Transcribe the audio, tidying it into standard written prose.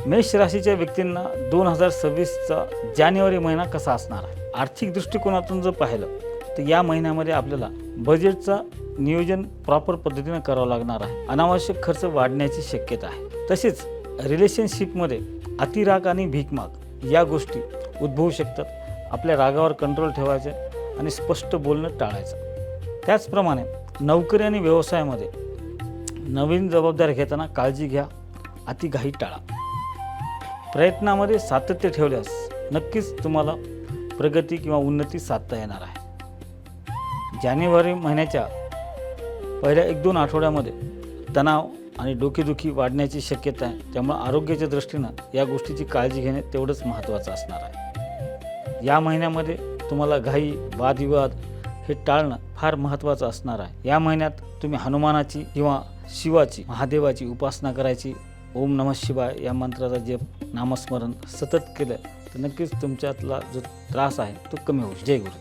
मेष राशीच्या व्यक्तींना 2026चा जानेवारी महिना कसा असणार आहे? आर्थिक दृष्टिकोनातून जर पाहिलं तर या महिन्यामध्ये आपल्याला बजेटचा नियोजन प्रॉपर पद्धतीने करावं लागणार आहे. अनावश्यक खर्च वाढण्याची शक्यता आहे. तसेच रिलेशनशिपमध्ये अतिराग आणि भीकमाग या गोष्टी उद्भवू शकतात. आपल्या रागावर कंट्रोल ठेवायचे आणि स्पष्ट बोलणं टाळायचं. त्याचप्रमाणे नोकरी आणि व्यवसायामध्ये नवीन जबाबदारी घेताना काळजी घ्या, अतिघाई टाळा. प्रयत्नामध्ये सातत्य ठेवल्यास नक्कीच तुम्हाला प्रगती किंवा उन्नती साधता येणार आहे. जानेवारी महिन्याच्या पहिल्या 1-2 आठवड्यामध्ये तणाव आणि डोकेदुखी वाढण्याची शक्यता आहे. त्यामुळे आरोग्याच्या दृष्टीनं या गोष्टीची काळजी घेणे तेवढंच महत्त्वाचं असणार आहे. या महिन्यामध्ये तुम्हाला घाई, वादविवाद हे टाळणं फार महत्त्वाचं असणार आहे. या महिन्यात तुम्ही हनुमानाची किंवा शिवाची, महादेवाची उपासना करायची. ओम नमः शिवाय या मंत्राचा जप, नामस्मरण सतत केलं तर नक्कीच तुमच्यातला जो त्रास आहे तो कमी होईल. जय गुरु.